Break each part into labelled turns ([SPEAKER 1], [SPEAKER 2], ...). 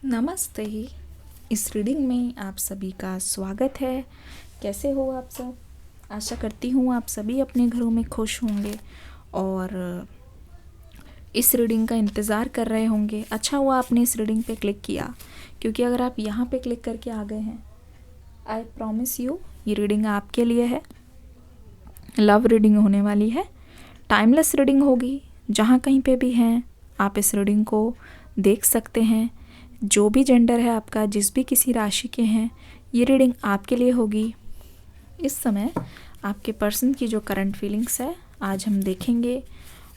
[SPEAKER 1] नमस्ते। इस रीडिंग में आप सभी का स्वागत है। कैसे हो आप सब? आशा करती हूँ आप सभी अपने घरों में खुश होंगे और इस रीडिंग का इंतज़ार कर रहे होंगे। अच्छा हुआ आपने इस रीडिंग पे क्लिक किया, क्योंकि अगर आप यहाँ पे क्लिक करके आ गए हैं, आई प्रॉमिस यू ये रीडिंग आपके लिए है। लव रीडिंग होने वाली है, टाइमलेस रीडिंग होगी। जहाँ कहीं पे भी हैं आप इस रीडिंग को देख सकते हैं। जो भी जेंडर है आपका, जिस भी किसी राशि के हैं, ये रीडिंग आपके लिए होगी। इस समय आपके पर्सन की जो करंट फीलिंग्स है आज हम देखेंगे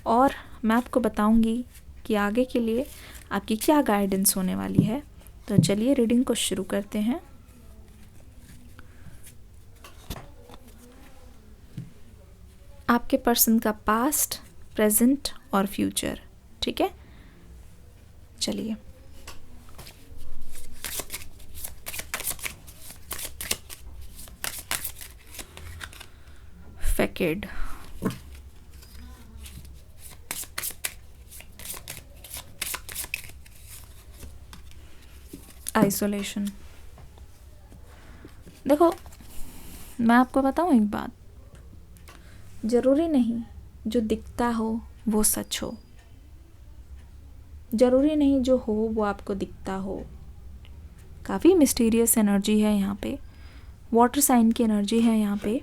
[SPEAKER 1] और मैं आपको बताऊंगी कि आगे के लिए आपकी क्या गाइडेंस होने वाली है। तो चलिए रीडिंग को शुरू करते हैं। आपके पर्सन का पास्ट, प्रेजेंट और फ्यूचर, ठीक है? चलिए फैकेड, आइसोलेशन। देखो, मैं आपको बताऊं एक बात, ज़रूरी नहीं जो दिखता हो वो सच हो। ज़रूरी नहीं जो हो वो आपको दिखता हो। काफ़ी मिस्टीरियस एनर्जी है यहाँ पे, वाटर साइन की एनर्जी है यहाँ पे।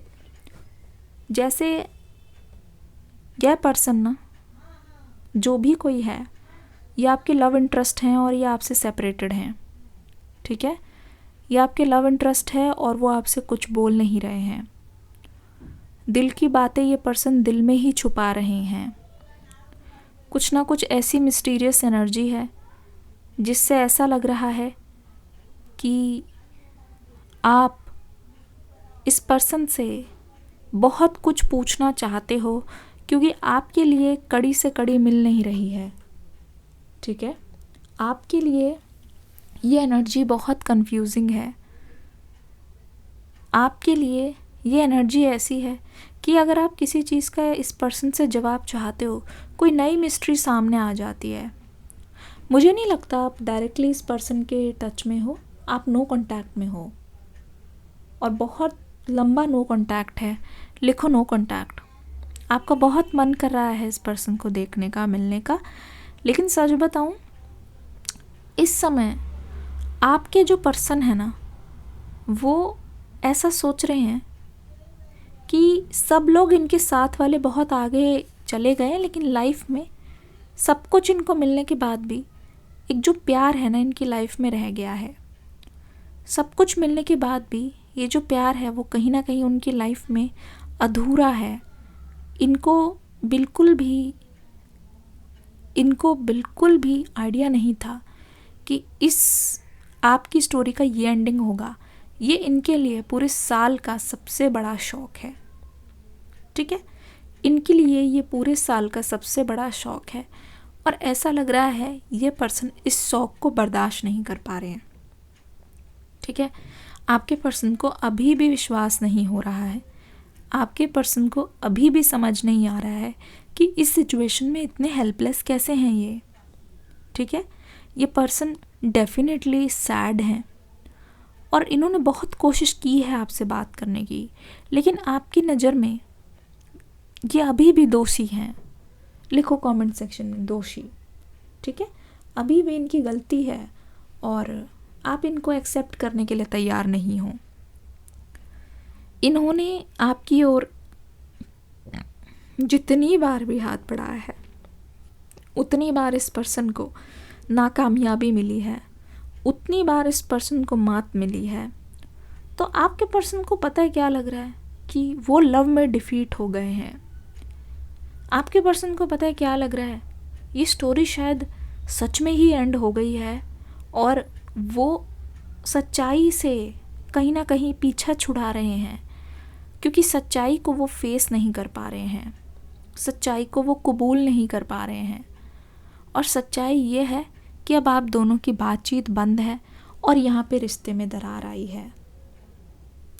[SPEAKER 1] जैसे यह पर्सन ना, जो भी कोई है, ये आपके लव इंटरेस्ट हैं और ये आपसे सेपरेटेड हैं, ठीक है? ये आपके लव इंटरेस्ट है और वो आपसे कुछ बोल नहीं रहे हैं। दिल की बातें ये पर्सन दिल में ही छुपा रहे हैं। कुछ ना कुछ ऐसी मिस्टीरियस एनर्जी है जिससे ऐसा लग रहा है कि आप इस पर्सन से बहुत कुछ पूछना चाहते हो, क्योंकि आपके लिए कड़ी से कड़ी मिल नहीं रही है, ठीक है? आपके लिए ये एनर्जी बहुत कंफ्यूजिंग है। आपके लिए ये एनर्जी ऐसी है कि अगर आप किसी चीज़ का इस पर्सन से जवाब चाहते हो, कोई नई मिस्ट्री सामने आ जाती है। मुझे नहीं लगता आप डायरेक्टली इस पर्सन के टच में हो, आप नो कांटेक्ट में हो और बहुत लंबा नो कांटेक्ट है। लिखो नो कांटेक्ट। आपका बहुत मन कर रहा है इस पर्सन को देखने का, मिलने का, लेकिन सच बताऊं, इस समय आपके जो पर्सन है ना, वो ऐसा सोच रहे हैं कि सब लोग इनके साथ वाले बहुत आगे चले गए हैं, लेकिन लाइफ में सब कुछ इनको मिलने के बाद भी एक जो प्यार है ना इनकी लाइफ में रह गया है। सब कुछ मिलने के बाद भी ये जो प्यार है वो कहीं ना कहीं उनकी लाइफ में अधूरा है। इनको बिल्कुल भी आइडिया नहीं था कि इस आपकी स्टोरी का ये एंडिंग होगा। ये इनके लिए पूरे साल का सबसे बड़ा शौक है, ठीक है? इनके लिए ये पूरे साल का सबसे बड़ा शौक है और ऐसा लग रहा है ये पर्सन इस शौक को बर्दाश्त नहीं कर पा रहे हैं, ठीक है? आपके पर्सन को अभी भी विश्वास नहीं हो रहा है। आपके पर्सन को अभी भी समझ नहीं आ रहा है कि इस सिचुएशन में इतने हेल्पलेस कैसे हैं ये, ठीक है? ये पर्सन डेफिनेटली सैड हैं और इन्होंने बहुत कोशिश की है आपसे बात करने की, लेकिन आपकी नज़र में ये अभी भी दोषी हैं। लिखो कमेंट सेक्शन में दोषी, ठीक है? अभी भी इनकी गलती है और आप इनको एक्सेप्ट करने के लिए तैयार नहीं हो। इन्होंने आपकी ओर जितनी बार भी हाथ बढ़ाया है, उतनी बार इस पर्सन को नाकामयाबी मिली है, उतनी बार इस पर्सन को मात मिली है। तो आपके पर्सन को पता है क्या लग रहा है कि वो लव में डिफीट हो गए हैं। आपके पर्सन को पता है क्या लग रहा है, ये स्टोरी शायद सच में ही एंड हो गई है और वो सच्चाई से कहीं ना कहीं पीछा छुड़ा रहे हैं, क्योंकि सच्चाई को वो फेस नहीं कर पा रहे हैं, सच्चाई को वो कबूल नहीं कर पा रहे हैं। और सच्चाई ये है कि अब आप दोनों की बातचीत बंद है और यहाँ पे रिश्ते में दरार आई है,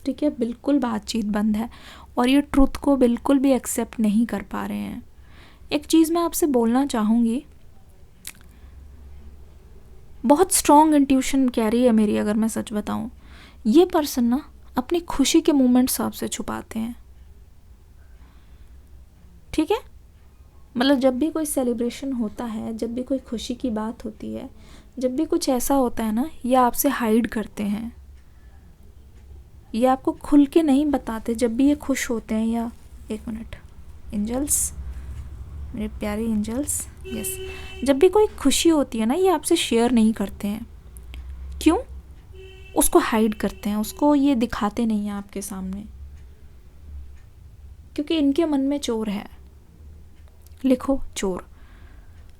[SPEAKER 1] ठीक है? बिल्कुल बातचीत बंद है और ये ट्रुथ को बिल्कुल भी एक्सेप्ट नहीं कर पा रहे हैं। एक चीज़ मैं आपसे बोलना चाहूँगी, बहुत स्ट्रॉन्ग इंट्यूशन कैरी है मेरी, अगर मैं सच बताऊँ। ये पर्सन ना अपनी खुशी के मोमेंट्स आपसे छुपाते हैं, ठीक है। मतलब जब भी कोई सेलिब्रेशन होता है, जब भी कोई खुशी की बात होती है, जब भी कुछ ऐसा होता है ना, ये आपसे हाइड करते हैं, ये आपको खुल के नहीं बताते। जब भी ये खुश होते हैं, या एक मिनट एंजल्स, मेरे प्यारे एंजल्स, यस, जब भी कोई खुशी होती है ना, ये आपसे शेयर नहीं करते हैं। क्यों? उसको हाइड करते हैं, उसको ये दिखाते नहीं हैं आपके सामने, क्योंकि इनके मन में चोर है। लिखो चोर।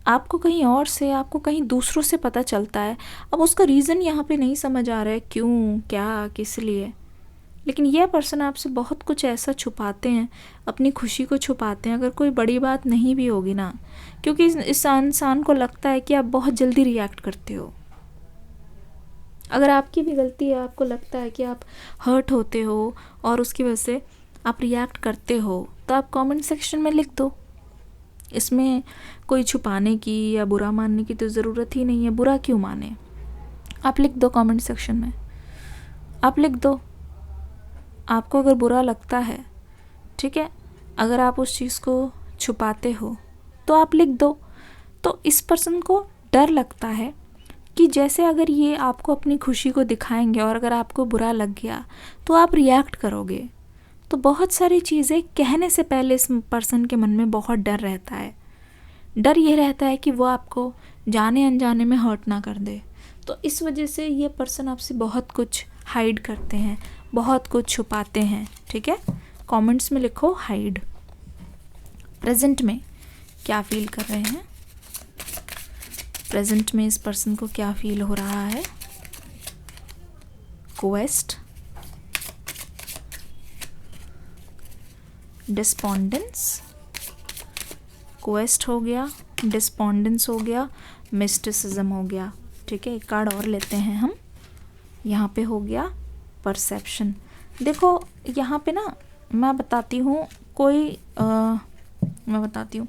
[SPEAKER 1] आपको कहीं और से, आपको कहीं दूसरों से पता चलता है। अब उसका रीज़न यहाँ पे नहीं समझ आ रहा है, क्यों, क्या, किस लिए, लेकिन यह पर्सन आपसे बहुत कुछ ऐसा छुपाते हैं, अपनी खुशी को छुपाते हैं। अगर कोई बड़ी बात नहीं भी होगी ना, क्योंकि इस इंसान को लगता है कि आप बहुत जल्दी रिएक्ट करते हो। अगर आपकी भी गलती है, आपको लगता है कि आप हर्ट होते हो और उसकी वजह से आप रिएक्ट करते हो, तो आप कमेंट सेक्शन में लिख दो। इसमें कोई छुपाने की या बुरा मानने की तो ज़रूरत ही नहीं है। बुरा क्यों माने? आप लिख दो कमेंट सेक्शन में, आप लिख दो। आपको अगर बुरा लगता है, ठीक है, अगर आप उस चीज़ को छुपाते हो तो आप लिख दो। तो इस पर्सन को डर लगता है कि जैसे अगर ये आपको अपनी खुशी को दिखाएंगे और अगर आपको बुरा लग गया तो आप रिएक्ट करोगे। तो बहुत सारी चीज़ें कहने से पहले इस पर्सन के मन में बहुत डर रहता है। डर ये रहता है कि वो आपको जाने अनजाने में हर्ट ना कर दे। तो इस वजह से ये पर्सन आपसे बहुत कुछ हाइड करते हैं, बहुत कुछ छुपाते हैं, ठीक है। कमेंट्स में लिखो हाइड। प्रेजेंट में क्या फील कर रहे हैं? प्रेजेंट में इस पर्सन को क्या फील हो रहा है? क्वेस्ट, डिस्पोंडेंस, क्वेस्ट हो गया, डिस्पोंडेंस हो गया, मिस्टिसिज्म हो गया, ठीक है। एक कार्ड और लेते हैं हम। यहाँ पे हो गया परसेप्शन। देखो यहाँ पे ना मैं बताती हूँ, मैं बताती हूँ,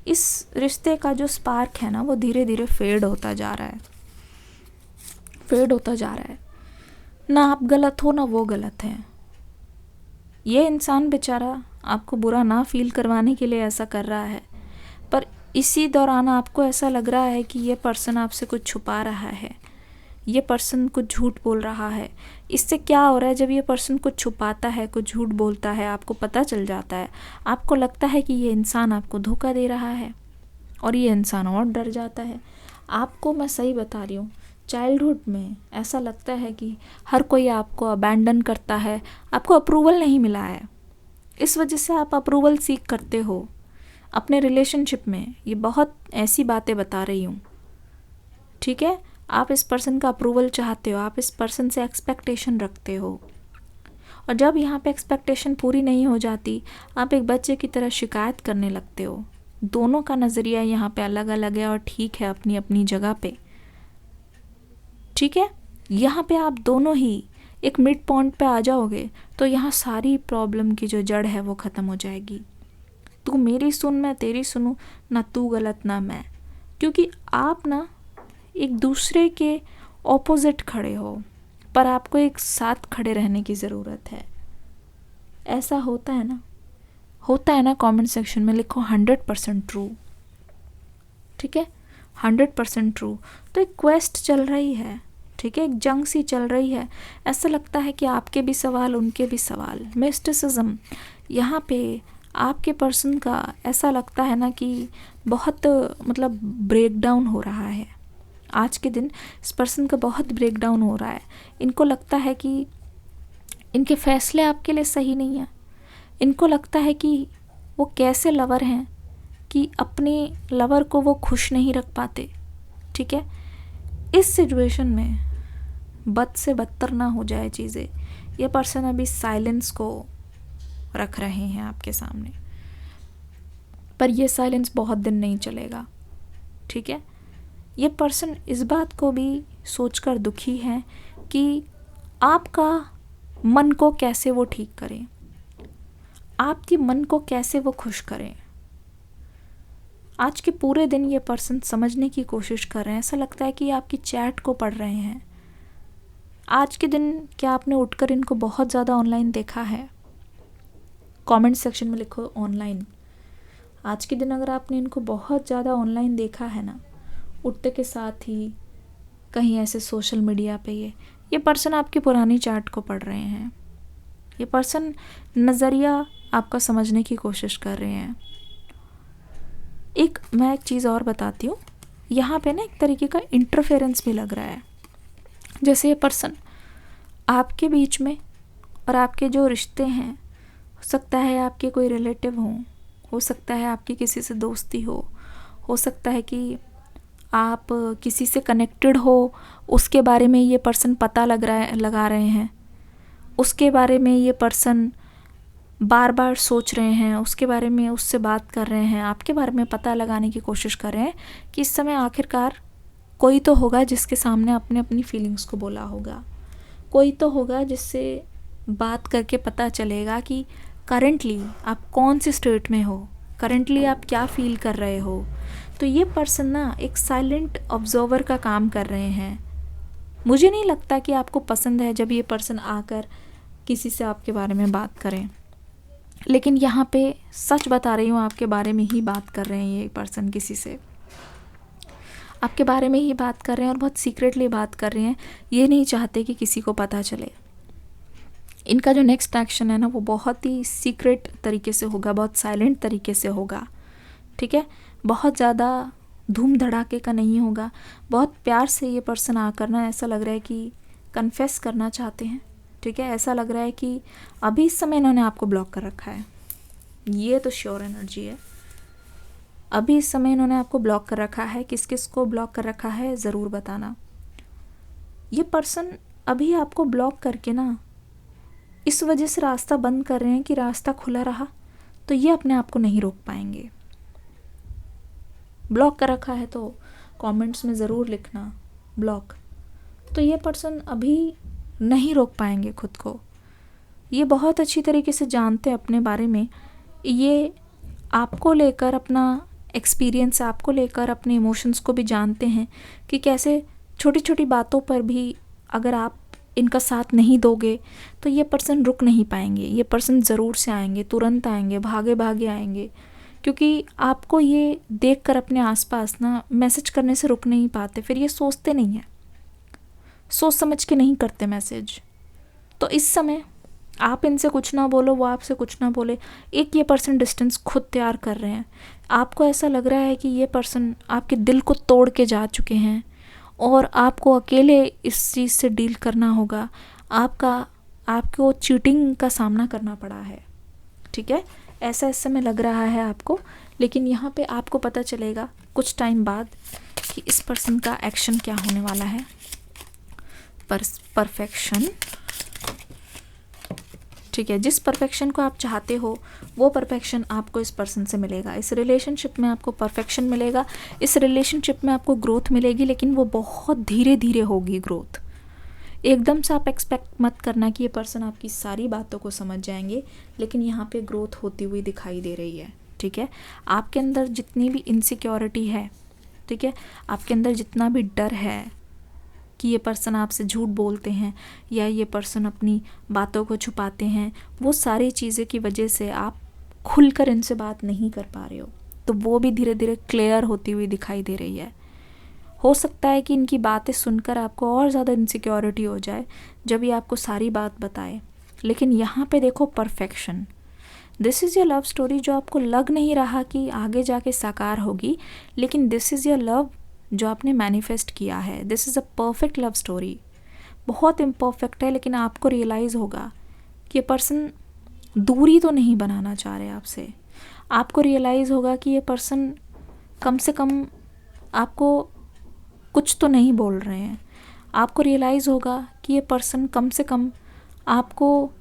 [SPEAKER 1] इस रिश्ते का जो स्पार्क है ना, वो धीरे धीरे फेड होता जा रहा है, फेड होता जा रहा है। ना आप गलत हो, ना वो गलत है। ये इंसान बेचारा आपको बुरा ना फील करवाने के लिए ऐसा कर रहा है, पर इसी दौरान आपको ऐसा लग रहा है कि ये पर्सन आपसे कुछ छुपा रहा है, ये पर्सन कुछ झूठ बोल रहा है। इससे क्या हो रहा है, जब ये पर्सन कुछ छुपाता है, कुछ झूठ बोलता है, आपको पता चल जाता है, आपको लगता है कि ये इंसान आपको धोखा दे रहा है, और ये इंसान और डर जाता है। आपको मैं सही बता रही हूँ, चाइल्डहुड में ऐसा लगता है कि हर कोई आपको अबैंडन करता है, आपको अप्रूवल नहीं मिला है, इस वजह से आप अप्रूवल सीख करते हो अपने रिलेशनशिप में। ये बहुत ऐसी बातें बता रही हूँ, ठीक है। आप इस पर्सन का अप्रूवल चाहते हो, आप इस पर्सन से एक्सपेक्टेशन रखते हो, और जब यहाँ पे एक्सपेक्टेशन पूरी नहीं हो जाती, आप एक बच्चे की तरह शिकायत करने लगते हो। दोनों का नज़रिया यहाँ पे अलग अलग है और ठीक है अपनी अपनी जगह पे, ठीक है। यहाँ पे आप दोनों ही एक मिड पॉइंट पे आ जाओगे तो यहाँ सारी प्रॉब्लम की जो जड़ है वो ख़त्म हो जाएगी। तू मेरी सुन, मैं तेरी सुनूं, ना तू गलत ना मैं, क्योंकि आप ना एक दूसरे के ऑपोजिट खड़े हो, पर आपको एक साथ खड़े रहने की ज़रूरत है। ऐसा होता है ना, होता है ना। कमेंट सेक्शन में लिखो 100% ट्रू, ठीक है, 100% ट्रू। तो एक क्वेस्ट चल रही है, ठीक है, एक जंग सी चल रही है। ऐसा लगता है कि आपके भी सवाल, उनके भी सवाल, मिस्टिसिज्म। यहाँ पे आपके पर्सन का ऐसा लगता है ना कि बहुत मतलब ब्रेक डाउन हो रहा है। आज के दिन इस पर्सन का बहुत ब्रेक डाउन हो रहा है। इनको लगता है कि इनके फैसले आपके लिए सही नहीं है। इनको लगता है कि वो कैसे लवर हैं कि अपने लवर को वो खुश नहीं रख पाते, ठीक है। इस सिचुएशन में बद से बदतर ना हो जाए चीज़ें, ये पर्सन अभी साइलेंस को रख रहे हैं आपके सामने, पर ये साइलेंस बहुत दिन नहीं चलेगा, ठीक है। ये पर्सन इस बात को भी सोचकर दुखी है कि आपका मन को कैसे वो ठीक करें, आपके मन को कैसे वो खुश करें। आज के पूरे दिन ये पर्सन समझने की कोशिश कर रहे हैं, ऐसा लगता है कि आपकी चैट को पढ़ रहे हैं। आज के दिन क्या आपने उठकर इनको बहुत ज़्यादा ऑनलाइन देखा है? कमेंट सेक्शन में लिखो ऑनलाइन। आज के दिन अगर आपने इनको बहुत ज़्यादा ऑनलाइन देखा है ना, उठते के साथ ही कहीं ऐसे सोशल मीडिया पे ये पर्सन आपकी पुरानी चैट को पढ़ रहे हैं। ये पर्सन नज़रिया आपका समझने की कोशिश कर रहे हैं। मैं एक चीज़ और बताती हूँ, यहाँ पे ना एक तरीके का इंटरफेरेंस भी लग रहा है। जैसे ये पर्सन आपके बीच में और आपके जो रिश्ते हैं, हो सकता है आपके कोई रिलेटिव हो सकता है आपकी किसी से दोस्ती हो सकता है कि आप किसी से कनेक्टेड हो, उसके बारे में ये पर्सन पता लगा रहे हैं, उसके बारे में ये पर्सन बार बार सोच रहे हैं, उसके बारे में उससे बात कर रहे हैं, आपके बारे में पता लगाने की कोशिश कर रहे हैं कि इस समय आखिरकार कोई तो होगा जिसके सामने आपने अपनी फीलिंग्स को बोला होगा, कोई तो होगा जिससे बात करके पता चलेगा कि करंटली आप कौन सी स्टेट में हो, करंटली आप क्या फील कर रहे हो। तो ये पर्सन ना एक साइलेंट ऑब्जर्वर का काम कर रहे हैं। मुझे नहीं लगता कि आपको पसंद है जब ये पर्सन आकर किसी से आपके बारे में बात करें, लेकिन यहाँ पे सच बता रही हूँ, आपके बारे में ही बात कर रहे हैं। ये पर्सन किसी से आपके बारे में ही बात कर रहे हैं और बहुत सीक्रेटली बात कर रहे हैं। ये नहीं चाहते कि किसी को पता चले। इनका जो नेक्स्ट एक्शन है ना, वो बहुत ही सीक्रेट तरीके से होगा, बहुत साइलेंट तरीके से होगा। ठीक है, बहुत ज़्यादा धूम धड़ाके का नहीं होगा। बहुत प्यार से ये पर्सन आकर ना, ऐसा लग रहा है कि कन्फेस करना चाहते हैं। ठीक है, ऐसा लग रहा है कि अभी इस समय इन्होंने आपको ब्लॉक कर रखा है। ये तो श्योर एनर्जी है। अभी इस समय इन्होंने आपको ब्लॉक कर रखा है। किस किस को ब्लॉक कर रखा है ज़रूर बताना। ये पर्सन अभी आपको ब्लॉक करके ना इस वजह से रास्ता बंद कर रहे हैं कि रास्ता खुला रहा तो ये अपने आप को नहीं रोक पाएंगे। ब्लॉक कर रखा है तो कमेंट्स में ज़रूर लिखना ब्लॉक। तो ये पर्सन अभी नहीं रोक पाएंगे खुद को। ये बहुत अच्छी तरीके से जानते हैं अपने बारे में। ये आपको लेकर अपना एक्सपीरियंस, आपको लेकर अपने इमोशंस को भी जानते हैं कि कैसे छोटी छोटी बातों पर भी अगर आप इनका साथ नहीं दोगे तो ये पर्सन रुक नहीं पाएंगे। ये पर्सन ज़रूर से आएंगे, तुरंत आएंगे, भागे भागे आएंगे, क्योंकि आपको ये देखकर अपने आसपास ना मैसेज करने से रुक नहीं पाते। फिर ये सोचते नहीं हैं, सोच समझ के नहीं करते मैसेज। तो इस समय आप इनसे कुछ ना बोलो, वो आपसे कुछ ना बोले, एक ये पर्सन डिस्टेंस खुद तैयार कर रहे हैं। आपको ऐसा लग रहा है कि ये पर्सन आपके दिल को तोड़ के जा चुके हैं और आपको अकेले इस चीज़ से डील करना होगा। आपको चीटिंग का सामना करना पड़ा है। ठीक है, ऐसा इस समय लग रहा है आपको, लेकिन यहाँ पे आपको पता चलेगा कुछ टाइम बाद कि इस पर्सन का एक्शन क्या होने वाला है। परफेक्शन। ठीक है, जिस परफेक्शन को आप चाहते हो वो परफेक्शन आपको इस पर्सन से मिलेगा। इस रिलेशनशिप में आपको परफेक्शन मिलेगा, इस रिलेशनशिप में आपको ग्रोथ मिलेगी, लेकिन वो बहुत धीरे धीरे होगी ग्रोथ। एकदम से आप एक्सपेक्ट मत करना कि ये पर्सन आपकी सारी बातों को समझ जाएंगे, लेकिन यहाँ पे ग्रोथ होती हुई दिखाई दे रही है। ठीक है, आपके अंदर जितनी भी इनसिक्योरिटी है, ठीक है, आपके अंदर जितना भी डर है कि ये पर्सन आपसे झूठ बोलते हैं या ये पर्सन अपनी बातों को छुपाते हैं, वो सारी चीज़ें की वजह से आप खुलकर इनसे बात नहीं कर पा रहे हो, तो वो भी धीरे धीरे क्लियर होती हुई दिखाई दे रही है। हो सकता है कि इनकी बातें सुनकर आपको और ज़्यादा इनसिक्योरिटी हो जाए जब ये आपको सारी बात बताए, लेकिन यहाँ पे देखो perfection. This is your love story जो आपको लग नहीं रहा कि आगे जाके साकार होगी, लेकिन दिस इज़ योर लव जो आपने मैनिफेस्ट किया है। This is a perfect love story. बहुत इम्परफेक्ट है, लेकिन आपको रियलाइज़ होगा कि ये पर्सन दूरी तो नहीं बनाना चाह रहे आपसे। आपको रियलाइज़ होगा कि ये पर्सन कम से कम आपको कुछ तो नहीं बोल रहे हैं। आपको रियलाइज़ होगा कि ये पर्सन कम से कम आपको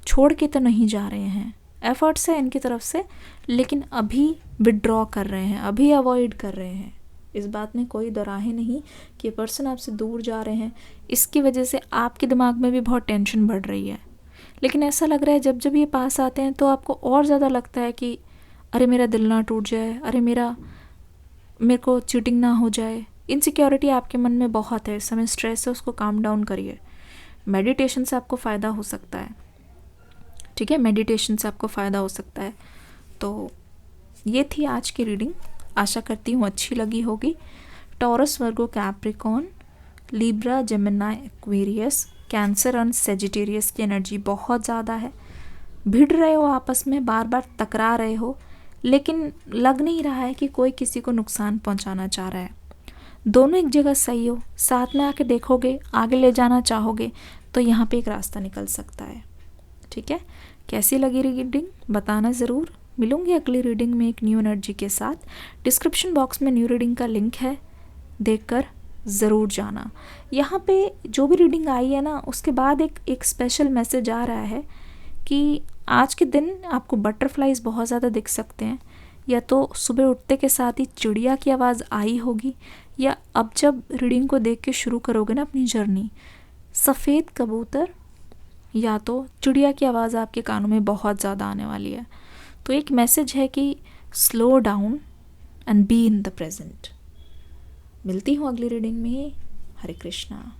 [SPEAKER 1] छोड़ के तो नहीं जा रहे हैं। एफर्ट्स है इनकी तरफ से, लेकिन अभी विड्रॉ कर रहे हैं, अभी अवॉइड कर रहे हैं। इस बात में कोई दोराहे नहीं कि ये पर्सन आपसे दूर जा रहे हैं। इसकी वजह से आपके दिमाग में भी बहुत टेंशन बढ़ रही है, लेकिन ऐसा लग रहा है जब जब ये पास आते हैं तो आपको और ज़्यादा लगता है कि अरे मेरा दिल ना टूट जाए, अरे मेरा मेरे को चीटिंग ना हो जाए, इनसिक्योरिटी आपके मन में बहुत है, इस समय स्ट्रेस है, उसको काम डाउन करिए। मेडिटेशन से आपको फ़ायदा हो सकता है, ठीक है, मेडिटेशन से आपको फ़ायदा हो सकता है। तो ये थी आज की रीडिंग, आशा करती हूँ अच्छी लगी होगी। Taurus, Virgo, Capricorn, Libra, Gemini, Aquarius, Cancer और सेजिटेरियस की एनर्जी बहुत ज़्यादा है। भिड़ रहे हो आपस में, बार बार टकरा रहे हो, लेकिन लग नहीं रहा है कि कोई किसी को नुकसान पहुंचाना चाह रहा है। दोनों एक जगह सही हो, साथ में आके देखोगे, आगे ले जाना चाहोगे तो यहाँ पे एक रास्ता निकल सकता है, ठीक है। कैसी लगी रीडिंग बताना ज़रूर। मिलूंगी अगली रीडिंग में एक न्यू एनर्जी के साथ। डिस्क्रिप्शन बॉक्स में न्यू रीडिंग का लिंक है, देखकर ज़रूर जाना। यहाँ पे जो भी रीडिंग आई है ना, उसके बाद एक स्पेशल मैसेज आ रहा है कि आज के दिन आपको बटरफ्लाइज बहुत ज़्यादा दिख सकते हैं, या तो सुबह उठते के साथ ही चिड़िया की आवाज़ आई होगी, या अब जब रीडिंग को देख के शुरू करोगे ना अपनी जर्नी, सफ़ेद कबूतर या तो चिड़िया की आवाज़ आपके कानों में बहुत ज़्यादा आने वाली है। तो एक मैसेज है कि slow down and be in the present. मिलती हूँ अगली रीडिंग में। हरे कृष्णा।